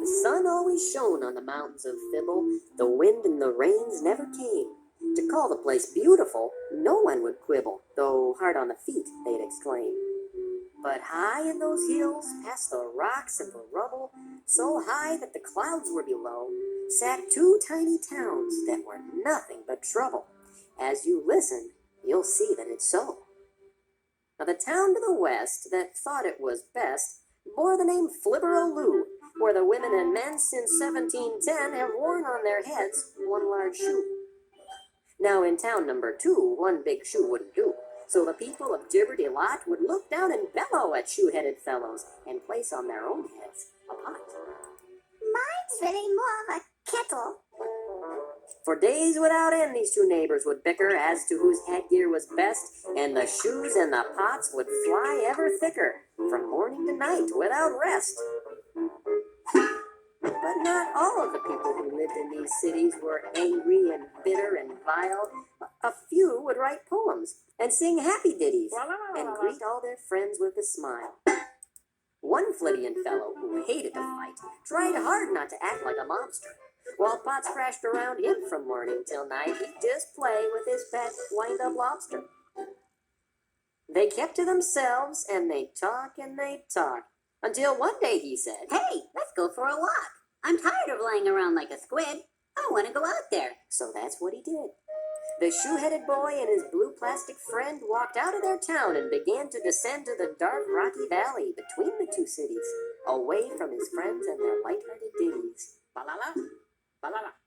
The sun always shone on the mountains of Fibble, the wind and the rains never came. To call the place beautiful, no one would quibble, though hard on the feet they'd exclaim. But high in those hills, past the rocks and the rubble, so high that the clouds were below, sat two tiny towns that were nothing but trouble. As you listen, you'll see that it's so. Now the town to the west that thought it was best bore the name Flibber-o-loo, where the women and men since 1710 have worn on their heads one large shoe. Now in town number 2, one big shoe wouldn't do, so the people of Jibberty-Lot would look down and bellow at shoe-headed fellows and place on their own heads a pot. Mine's really more of a kettle. For days without end, these two neighbors would bicker as to whose headgear was best, and the shoes and the pots would fly ever thicker, from morning to night without rest. But not all of the people who lived in these cities were angry and bitter and vile. A few would write poems and sing happy ditties and greet all their friends with a smile. One Flibbian fellow who hated to fight tried hard not to act like a mobster. While pots crashed around him from morning till night, he'd just play with his pet wind-up lobster. They kept to themselves, and they'd talk and they'd talk, until one day he said, Hey, let's go for a walk. I'm tired of laying around like a squid. I want to go out there. So that's what he did. The shoe-headed boy and his blue plastic friend walked out of their town and began to descend to the dark, rocky valley between the two cities, away from his friends and their light-hearted ditties. Ba-la-la, ba-la-la.